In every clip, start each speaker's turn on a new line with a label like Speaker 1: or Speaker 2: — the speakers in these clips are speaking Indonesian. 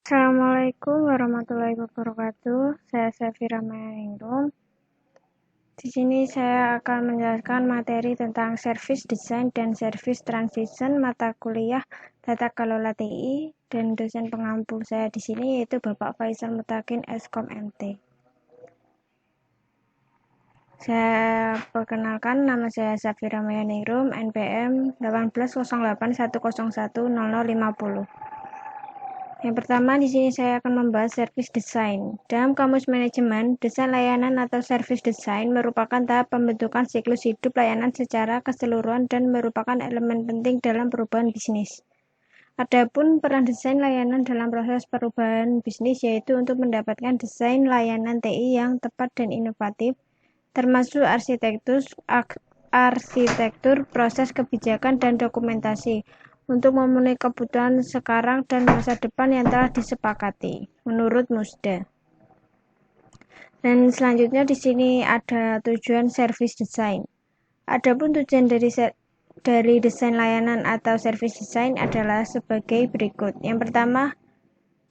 Speaker 1: Assalamualaikum warahmatullahi wabarakatuh. Saya Safira Mayaningrum. Di sini saya akan menjelaskan materi tentang service design dan service transition mata kuliah Tata Kelola TI, dan dosen pengampu saya di sini yaitu Bapak Faisal Mutakin Eskom MT. Saya perkenalkan, nama saya Safira Mayaningrum, NPM 180810100050. Yang pertama, di sini saya akan membahas service design. Dalam kamus manajemen, desain layanan atau service design merupakan tahap pembentukan siklus hidup layanan secara keseluruhan dan merupakan elemen penting dalam perubahan bisnis. Adapun peran desain layanan dalam proses perubahan bisnis yaitu untuk mendapatkan desain layanan TI yang tepat dan inovatif, termasuk arsitektur, proses kebijakan, dan dokumentasi, untuk memenuhi kebutuhan sekarang dan masa depan yang telah disepakati, menurut Musda. Dan selanjutnya di sini ada tujuan service design. Adapun tujuan dari desain layanan atau service design adalah sebagai berikut. Yang pertama,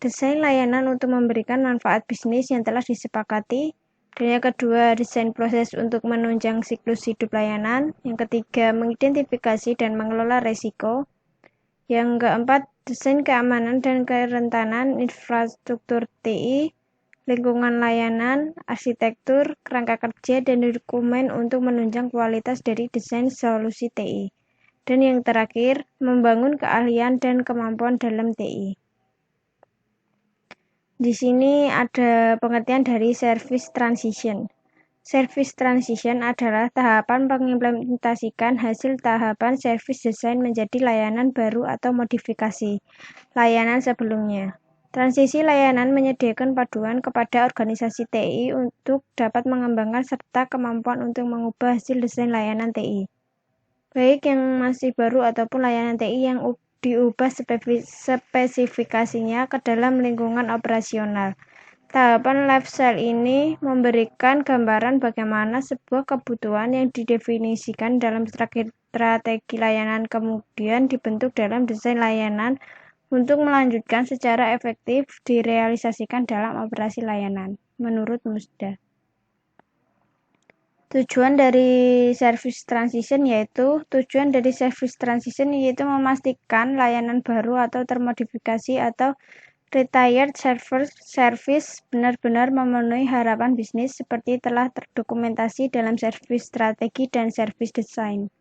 Speaker 1: desain layanan untuk memberikan manfaat bisnis yang telah disepakati. Dan yang kedua, desain proses untuk menunjang siklus hidup layanan. Yang ketiga, mengidentifikasi dan mengelola risiko. Yang keempat, desain keamanan dan kerentanan infrastruktur TI, lingkungan layanan, arsitektur, kerangka kerja, dan dokumen untuk menunjang kualitas dari desain solusi TI. Dan yang terakhir, membangun keahlian dan kemampuan dalam TI. Di sini ada pengertian dari service transition. Service transition adalah tahapan mengimplementasikan hasil tahapan service design menjadi layanan baru atau modifikasi layanan sebelumnya. Transisi layanan menyediakan paduan kepada organisasi TI untuk dapat mengembangkan serta kemampuan untuk mengubah hasil desain layanan TI, baik yang masih baru ataupun layanan TI yang diubah spesifikasinya ke dalam lingkungan operasional. Tahapan life cycle ini memberikan gambaran bagaimana sebuah kebutuhan yang didefinisikan dalam strategi layanan kemudian dibentuk dalam desain layanan untuk melanjutkan secara efektif direalisasikan dalam operasi layanan, menurut Musda. Tujuan dari service transition yaitu memastikan layanan baru atau termodifikasi atau retired service benar-benar memenuhi harapan bisnis seperti telah terdokumentasi dalam service strategi dan service design.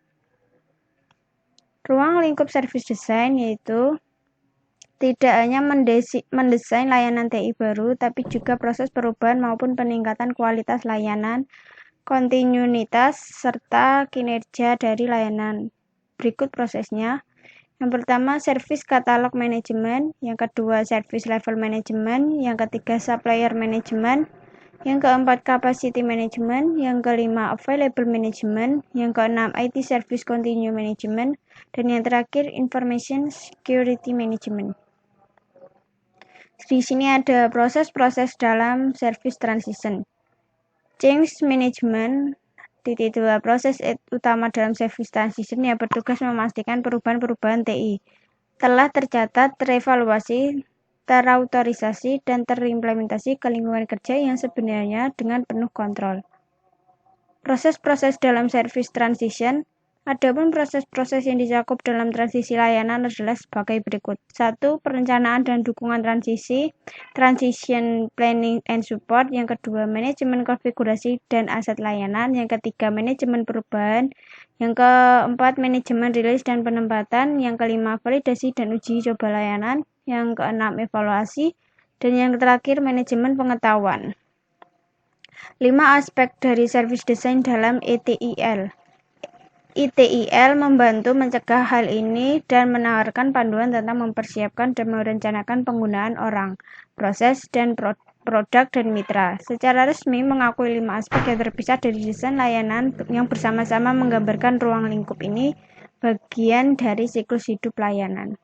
Speaker 1: Ruang lingkup service design yaitu tidak hanya mendesain layanan TI baru, tapi juga proses perubahan maupun peningkatan kualitas layanan, kontinuitas, serta kinerja dari layanan. Berikut prosesnya. Yang pertama, service catalog management. Yang kedua, service level management. Yang ketiga, supplier management. Yang keempat, capacity management. Yang kelima, available management. Yang keenam, IT service continue management. Dan yang terakhir, information security management. Di sini ada proses-proses dalam service transition. Change management. Titik 2. Proses utama dalam service transition yang bertugas memastikan perubahan-perubahan TI telah tercatat, terevaluasi, terautorisasi, dan terimplementasi ke lingkungan kerja yang sebenarnya dengan penuh kontrol. Proses-proses dalam service transition. Adapun proses-proses yang dicakup dalam transisi layanan adalah sebagai berikut. 1. Perencanaan dan dukungan transisi, transition planning and support. Yang kedua, manajemen konfigurasi dan aset layanan. Yang ketiga, manajemen perubahan. Yang keempat, manajemen rilis dan penempatan. Yang kelima, validasi dan uji coba layanan. Yang keenam, evaluasi. Dan yang terakhir, manajemen pengetahuan. 5 aspek dari service design dalam ETIL. ETIL membantu mencegah hal ini dan menawarkan panduan tentang mempersiapkan dan merencanakan penggunaan orang, proses, dan produk dan mitra. Secara resmi mengakui 5 aspek yang terpisah dari desain layanan yang bersama-sama menggambarkan ruang lingkup ini bagian dari siklus hidup layanan.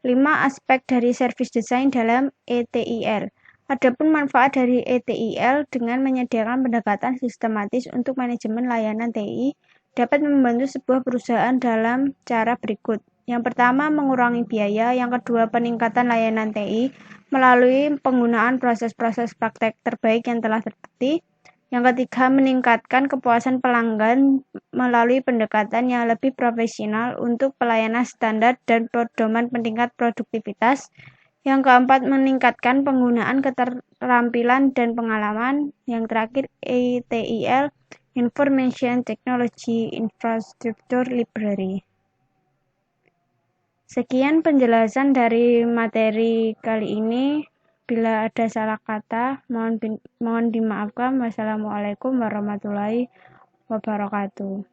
Speaker 1: 5 aspek dari service design dalam ETIL. Adapun manfaat dari ETIL dengan menyediakan pendekatan sistematis untuk manajemen layanan TI dapat membantu sebuah perusahaan dalam cara berikut. Yang pertama, mengurangi biaya. Yang kedua, peningkatan layanan TI melalui penggunaan proses-proses praktek terbaik yang telah terbukti. Yang ketiga, meningkatkan kepuasan pelanggan melalui pendekatan yang lebih profesional untuk pelayanan standar dan pedoman peningkat produktivitas. Yang keempat, meningkatkan penggunaan keterampilan dan pengalaman. Yang terakhir, ETIL, Information Technology Infrastructure Library. Sekian penjelasan dari materi kali ini. Bila ada salah kata, mohon dimaafkan. Wassalamualaikum warahmatullahi wabarakatuh.